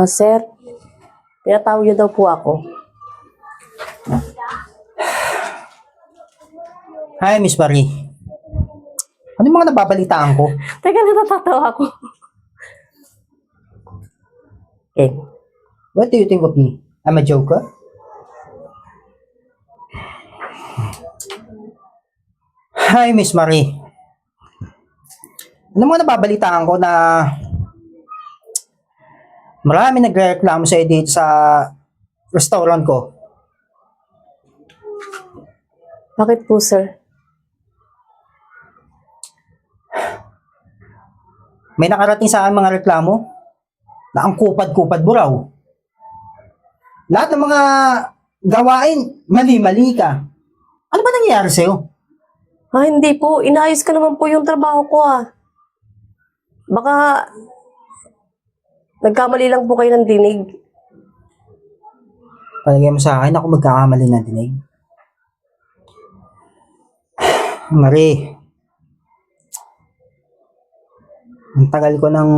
Sir, pinatawag niyo daw po ako. Hi, Miss Marie. Ano yung mga nababalitaan ko? Teka lang, natatawa ako. Eh, what do you think of me? I'm a joker? Hi, Miss Marie. Ano mga nababalitaan ko na marami nagreklamo sa'yo dito sa restaurant ko? Bakit po, sir? May nakarating sa akin mga reklamo na ang kupad-kupad mo raw. Lahat ng mga gawain, mali-mali ka. Ano ba nangyayari sa'yo? Hindi po. Inayos ko naman po yung trabaho ko, Baka nagkamali lang po kayo ng dinig. Palagay mo sa akin, ako magkakamali ng dinig. Marie, ang tagal ko ng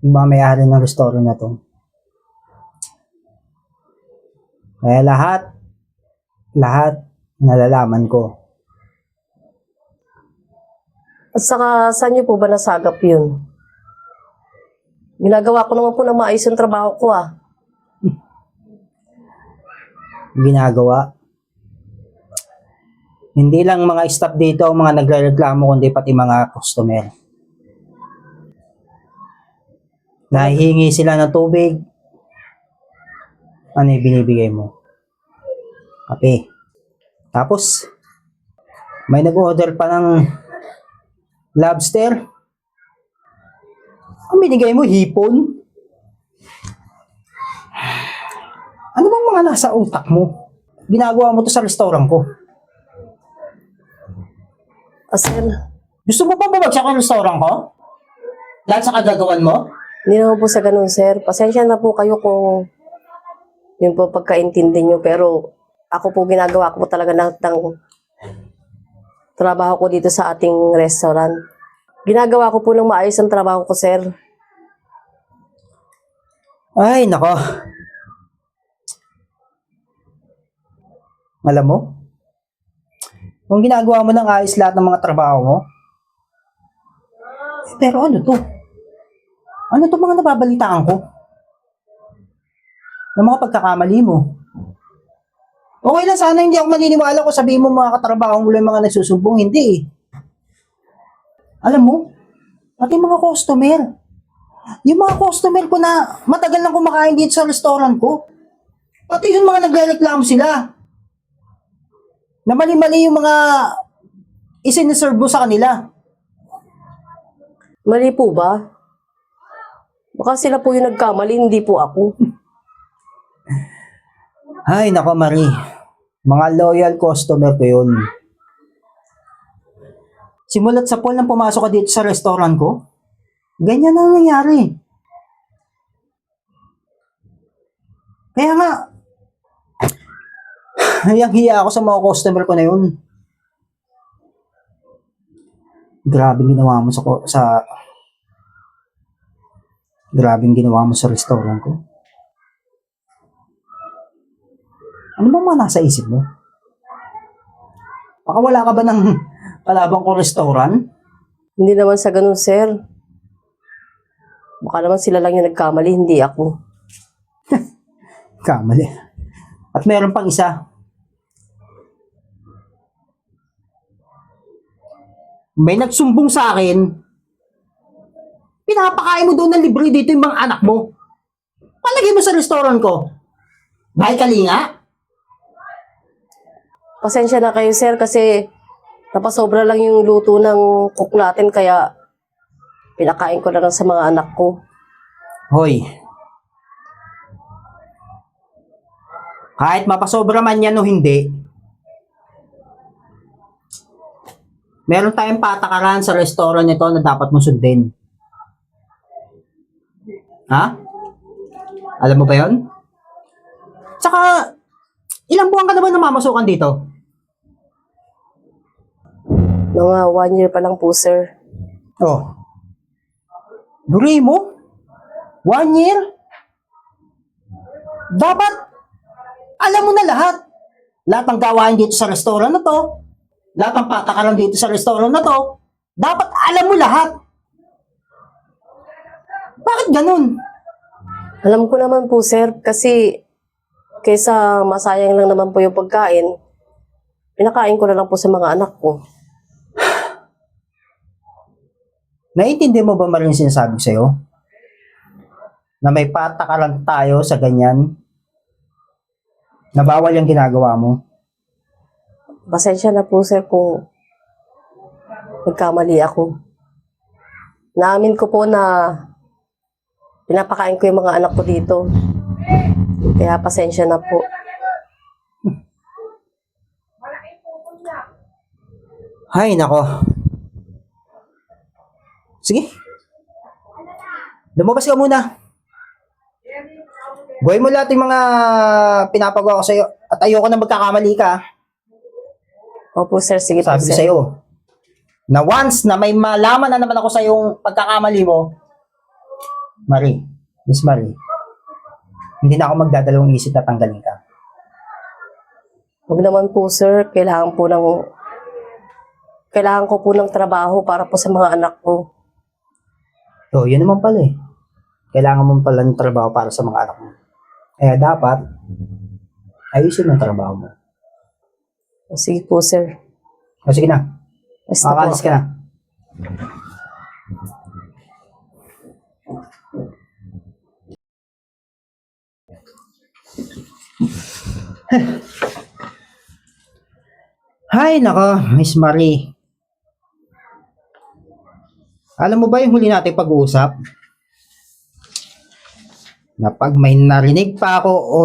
may-ari ng restaurant na to. Kaya lahat nalalaman ko. At saka, saan niyo po ba nasagap yun? Ginagawa ko naman po na maayos yung trabaho ko, Ginagawa. Hindi lang mga staff dito ang mga nagrereklamo, kundi pati mga customer. Nahihingi sila ng tubig. Ano yung binibigay mo? Kape. Tapos, may nag-order pa ng lobster. Ang binigay mo, hipon. Ano bang mga nasa utak mo? Ginagawa mo to sa restaurant ko. Sir, Gusto mo pa bumagsak ang restaurant ko? Dahil sa kagagawan mo? hindi naman po sa ganun, sir. Pasensya na po kayo kung yun po pagkaintindi nyo. Pero ako po ginagawa ko po talaga ng trabaho ko dito sa ating restaurant. Ginagawa ko po ng maayos ang trabaho ko, sir. Ay, nako. Alam mo, kung ginagawa mo ng ayos lahat ng mga trabaho mo, pero ano to? Ano to mga nababalitaan ko? Ng mga pagkakamali mo. Okay lang sana hindi ako maniniwala kung sabihin mo mga katrabaho mo lang mga nagsusumbong. Hindi eh. Alam mo, pati mga customer. Yung mga customer ko na matagal lang kumakain dito sa restaurant ko, pati yung mga nagre-reklamo sila. Na mali-mali yung mga isiniserve mo sa kanila. Mali po ba? Baka sila po yung nagkamali, hindi po ako. Ay, nako Marie. Mga loyal customer ko yun. Simulat sa pool nang pumasok ka dito sa restaurant ko, ganyan ang nangyari. Kaya nga, hiyang-hiya ako sa mga customer ko na yun. Grabing ginawa mo grabing ginawa mo sa restaurant ko. Ano bang mga nasa isip mo? Baka wala ka ba ng kalabang ko restaurant? Hindi naman sa ganun, sir. Baka naman sila lang yung nagkamali, hindi ako. Kamali. At meron pang isa. May nagsumbong sa akin, pinapakain mo doon ng libre dito yung mga anak mo. Palagay mo sa restaurant ko. Dahil kalinga? Pasensya na kayo, sir, kasi napasobra lang yung luto ng cook natin, kaya pinakain ko na lang sa mga anak ko. Hoy. Kahit mapasobra man yan o hindi, meron tayong patakaran sa restaurant nito na dapat mo sundin. Ha? Alam mo ba yon? Tsaka, ilang buwan ka na ba namamasukan dito? Mga 1 year pa lang po, sir. Oh. Duri mo? 1 year? Dapat, alam mo na lahat. Lahat ng gawain dito sa restaurant na to, lahat ng patakaran dito sa restaurant na to, dapat alam mo lahat. Bakit ganun? Alam ko naman po, sir, kasi kaysa masayang lang naman po yung pagkain, pinakain ko na lang po sa mga anak ko. Naiintindi mo ba Marie yung sinasabi ko sa'yo? Na may patakaran tayo sa ganyan? Na bawal yung ginagawa mo? Pasensya na po, sir, kung nagkamali ako. Naamin ko po na pinapakain ko yung mga anak ko dito. Kaya pasensya na po. Ay, nako. Sige. Lumabas ka muna. Buhay mo lahat yung mga pinapagawa ko sa'yo at ayoko na magkakamali ka. Opo, sir. Sige po, Sabi ko sir. sa'yo, na once na may malaman na naman ako sa yung pagkakamali mo, Miss Marie, hindi na ako magdadalawang isip na tanggalin ka. Huwag naman po, sir. Kailangan ko po ng trabaho para po sa mga anak ko. So, yun naman pala eh. Kailangan mo pala ng trabaho para sa mga anak mo. Kaya dapat, ayusin ang trabaho mo. Sige po, sir. O sige na, Basta po. makakalis ka na. Hay, nako, Miss Marie. Alam mo ba yung huli natin pag-uusap? Na pag may narinig pa ako o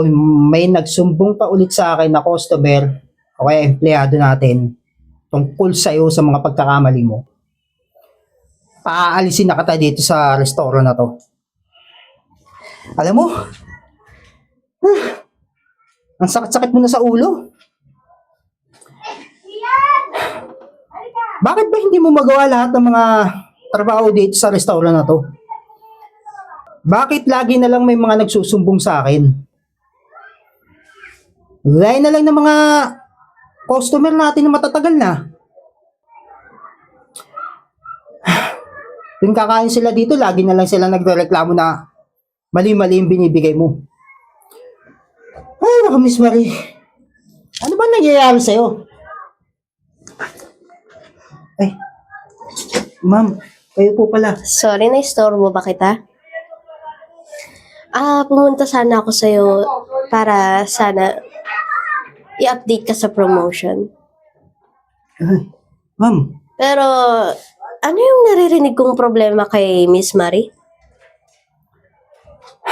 may nagsumbong pa ulit sa akin na customer o kaya empleyado natin tungkol sa iyo sa mga pagkakamali mo, paaalisin na kita dito sa restaurant na to. Alam mo, ang sakit-sakit mo na sa ulo. Bakit ba hindi mo magawa lahat ng mga trabaho dito sa restaurant na to? Bakit lagi na lang may mga nagsusumbong sa akin? Gaya na lang ng mga customer natin na matatagal na. Yung kakain sila dito, lagi na lang sila nagrereklamo na mali-mali yung binibigay mo. Ay, naku, Miss Marie. Ano ba nangyayari sa'yo? Ay, ma'am, kayo po pala. Sorry, na-istorbo ba kita? Pumunta sana ako sa'yo para sana i-update ka sa promotion. Ay, ma'am, Pero, ano yung naririnig kong problema kay Miss Marie?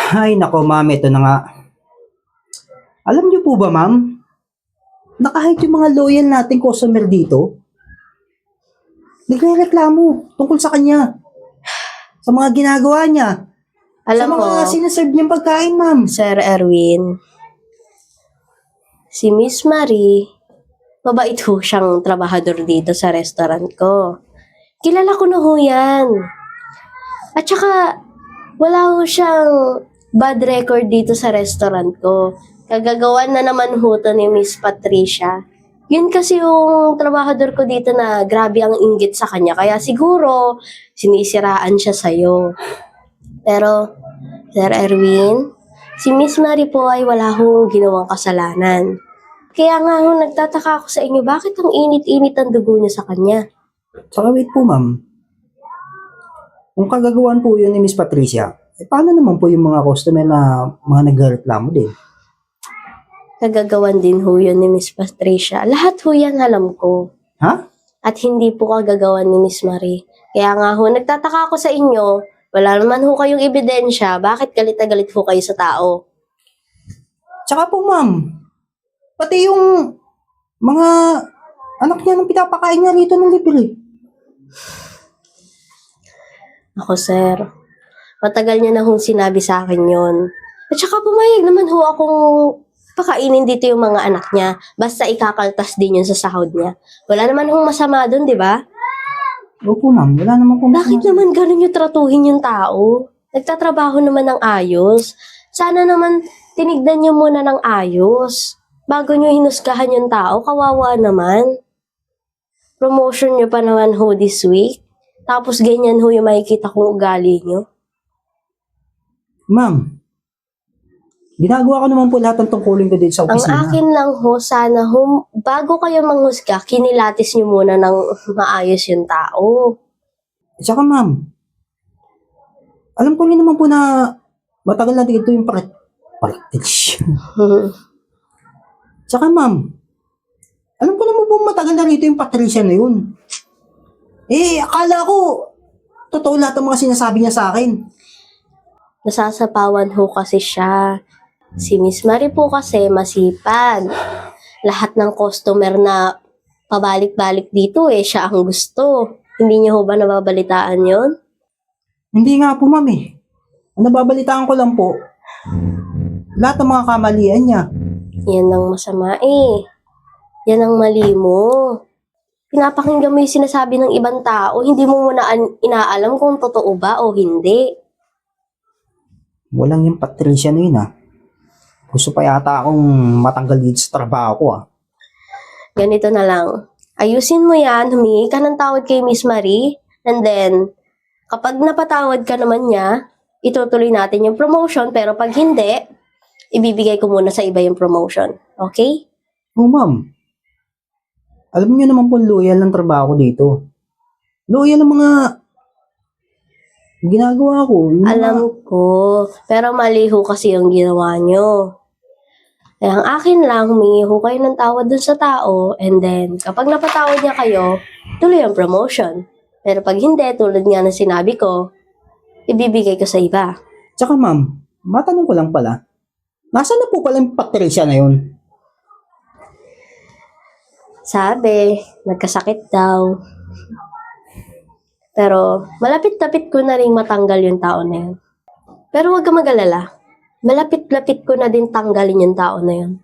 ay nako ma'am, ito na nga. Alam niyo po ba ma'am, na kahit yung mga loyal nating customer dito, nagrereklamo tungkol sa kanya. Sa mga ginagawa niya. Alam sa mo, mga sinaserve niyang pagkain ma'am. Sir Erwin, si Miss Marie, mabait ho siyang trabahador dito sa restaurant ko. Kilala ko na ho yan. At saka, wala ho siyang bad record dito sa restaurant ko. Kagagawan na naman ho to ni Miss Patricia. Yun kasi yung trabahador ko dito na grabe ang inggit sa kanya. Kaya siguro, sinisiraan siya sa'yo. Pero, Sir Erwin, si Miss Marie po ay wala hong ginawang kasalanan. Kaya nga ho, nagtataka ako sa inyo, bakit ang init-init ang dugo niya sa kanya? Saka wait po ma'am. Kung kagagawan po yun ni Miss Patricia, paano naman po yung mga customer na mga nagrereklamo din? Kagagawan din ho yun ni Miss Patricia. Lahat ho yan alam ko. Ha? At hindi po kagagawan ni Miss Marie. Kaya nga ho, nagtataka ako sa inyo, wala naman ho kayong ebidensya, bakit galit na galit ho kayo sa tao? Tsaka po ma'am, pati yung mga anak niya nung pinapakain niya rito ng libre. Ako, sir, matagal niya na hong sinabi sa akin yon. At saka pumayag naman ho akong pakainin dito yung mga anak niya. Basta ikakaltas din yun sa sahod niya. Wala naman hong masama doon, di ba? Opo, ma'am. Wala naman po Bakit naman ganun yung tratuhin yung tao? Nagtatrabaho naman ng ayos. Sana naman tinignan niyo muna ng ayos. Bago niyo hinusgahan yung tao, kawawa naman. Promotion niyo pa naman ho this week. Tapos ganyan ho yung makikita kong ugali niyo. Ma'am, ginagawa ko naman po lahat ng tungkulin ko din sa Ang opisina. akin lang ho, sana ho, bago kayo manghusga, kinilatis niyo muna ng maayos yung tao. At saka ma'am, alam ko rin naman po na matagal na dito yung practice. Tsaka ma'am, alam ko naman po matagal na rito yung Patricia na yun. Akala ko, totoo lahat ng mga sinasabi niya sa akin. Nasasapawan ho kasi siya. Si Miss Marie po kasi masipag. Lahat ng customer na pabalik-balik dito siya ang gusto. Hindi niyo ho ba nababalitaan yon? Hindi nga po ma'am Ang nababalitaan ko lang po, lahat ng mga kamalian niya. Yan ang masama Yan ang mali mo. Pinapakinggan mo yung sinasabi ng ibang tao, hindi mo muna inaalam kung totoo ba o hindi. Walang yung Patricia na yun Gusto pa yata akong matanggal dito sa trabaho ko Ganito na lang. Ayusin mo yan, humingi ka ng tawad kay Miss Marie, and then, kapag napatawad ka naman niya, itutuloy natin yung promotion, pero pag hindi, ibibigay ko muna sa iba yung promotion. Okay? Oh ma'am, alam niyo naman po loyal ng trabaho ko dito. Loyal ang mga ginagawa ko. Yung mga- Alam ko, pero mali ho kasi yung ginawa nyo. Kaya ang akin lang, humingi ho kayo ng tawad dun sa tao, and then, kapag napatawad niya kayo, tuloy ang promotion. Pero pag hindi, tulad nga na sinabi ko, ibibigay ko sa iba. Tsaka ma'am, matanong ko lang pala, nasaan na po pala yung Patricia na yun? Sabi, nagkasakit daw. Pero, malapit-lapit ko na rin matanggal yung tao na yun. Pero huwag ka mag-alala. Malapit-lapit ko na din tanggalin yung tao na yun.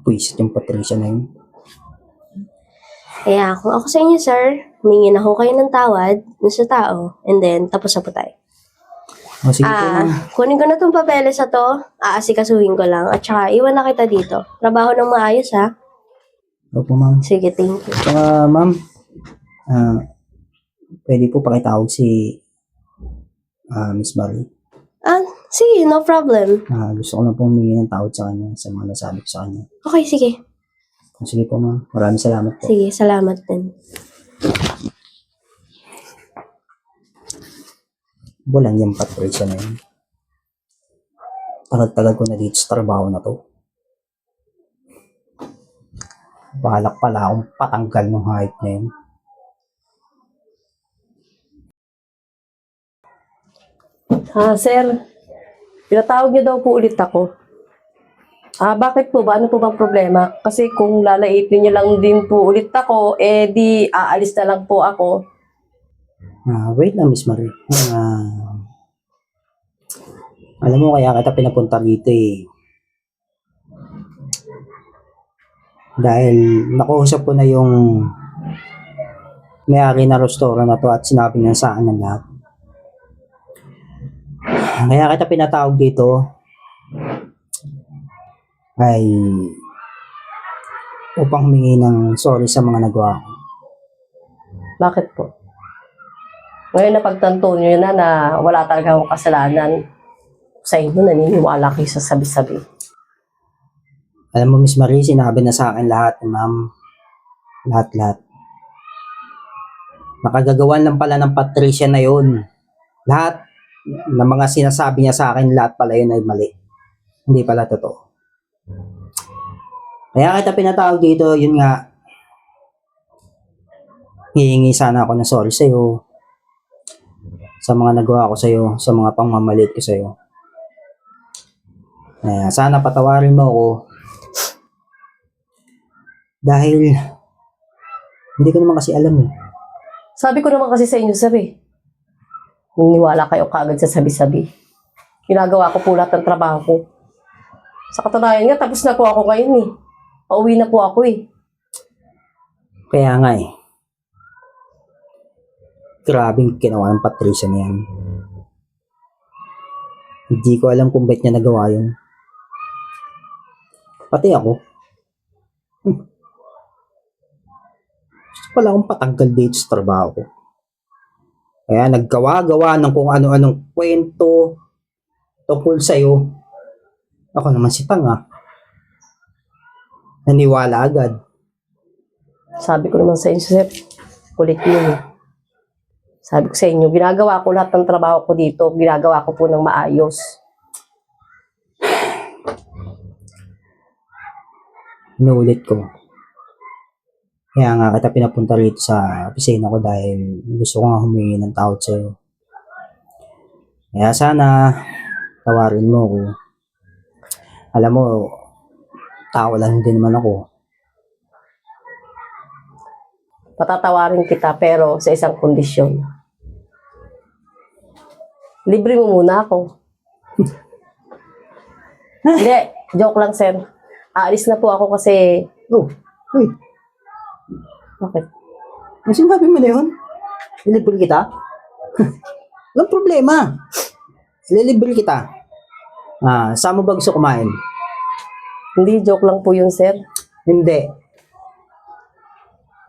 Puisit yung Patricia na yun. Kaya kung ako sa inyo, sir, humingi na ho kayo ng tawad dun sa tao. And then, tapos na po tayo. O sige po ma'am. Kunin ko na tong papeles na to. Aasikasuhin ko lang. At saka, iwan na kita dito. Trabaho ng maayos, ha? Opo ma'am. Sige, thank you. Tsaka ma'am, pwede po pakitawag si Miss Marie. Sige, no problem. Gusto ko na po humingi ng tawad sa kanya sa mga nasabi ko sa kanya. Okay, sige. Sige po ma'am, maraming salamat po. Sige, salamat din. Walang yung Patricia na yun. Tagal-tagal ko na dito sa trabaho na to. Balak pala akong patanggal ng height na yun. Sir, pinatawag niyo daw po ulit ako. Bakit po ba? Ano po bang problema? Kasi kung lalaitin niyo lang din po ulit ako, di aalis na lang po ako. Wait lang, Miss Marie. Alam mo, kaya kita pinapunta rito Dahil nakuusap ko na yung may-ari na restaurant na to at sinabi niya sa akin ng lahat. Kaya kita pinatawag dito ay upang humingi ng sorry sa mga nagawa ko. Bakit po? Ngayon napagtanto niyo na wala talaga akong kasalanan sa inyo, naniniwala kayo sa sabi-sabi. Alam mo, Miss Marie, sinabi na sa akin lahat, ma'am. Lahat-lahat. Nakagagawan lang pala ng Patricia na yun. Lahat ng mga sinasabi niya sa akin, lahat pala yun ay mali. Hindi pala totoo. Kaya kita pinatawag dito, yun nga. Hihingi sana ako ng sorry sa'yo. Sa mga nagawa ko sa'yo, sa mga pangmamalit ko sa'yo. Sana patawarin mo ako. Dahil, hindi ko naman kasi alam Sabi ko naman kasi sa inyo, sir Niniwala kayo kaagad sa sabi-sabi. Ginagawa ko po lahat ng trabaho ko. Sa katunayan nga, tapos na po ako ngayon Pauwi na po ako Kaya nga Grabing ginawa ng Patricia na yan. Hindi ko alam kung ba't niya nagawa yun. Pati ako. Gusto pala akong patanggal dito sa trabaho ko. Kaya naggawa-gawa ng kung ano-anong kwento tungkol sa'yo. Ako naman si tanga. Naniwala agad. Sabi ko naman sa inyo, sir, kulit niyo. Eh. Sabi ko sa inyo, ginagawa ko lahat ng trabaho ko dito. Ginagawa ko po ng maayos. Inuulit ko. Kaya nga kita pinapunta rito sa opisina ko dahil gusto ko nga humingi ng tawad sa'yo. Kaya sana tawarin mo ko. Alam mo, tao lang din naman ako. Patatawarin kita pero sa isang kondisyon. Libre mo muna ako. Hindi, joke lang, sir. Aalis na po ako kasi... Oh, wait. Bakit? Ang sinabi mo na yun? Ililibre kita? Walang problema. Ililibre kita. Saan mo ba gusto kumain? Hindi, joke lang po yun, sir. Hindi.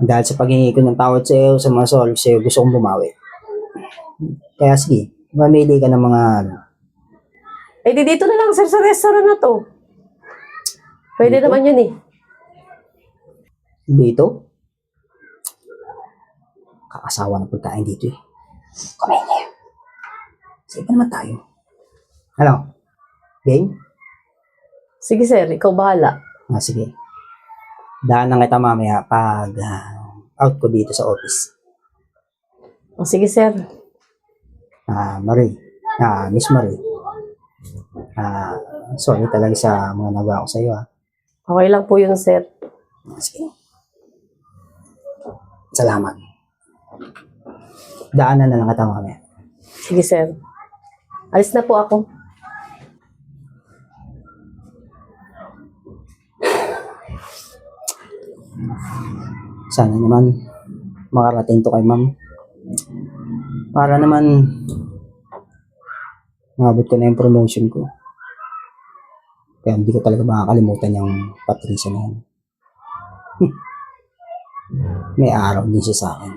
Dahil sa paghingi ko ng tawad sa iyo, sa mga sorry sa iyo, gusto kong bumawi. Kaya sige, mamili ka ng mga Eh, di dito na lang, sir, sa restaurant na to. Pwede Dito? naman yun eh. dito. Kakasawa ng pagkain dito eh. Kumain niya. Sige pa naman tayo. Ano? Game? Sige, sir, ikaw bahala. Sige. Daanan kita mamaya pag out ko dito sa office. O, sige, sir. Marie. Miss Marie. Sorry talaga sa mga nagawa ko sa iyo. Okay lang po yun, sir. Sige. Salamat. Daanan na lang kita mamaya. Sige, sir. Alis na po ako. Sana naman makarating to kay ma'am. Para naman mabot ko na yung promotion ko. Kaya hindi ko talaga makakalimutan yung Patricia na yan. May araw din siya sa akin.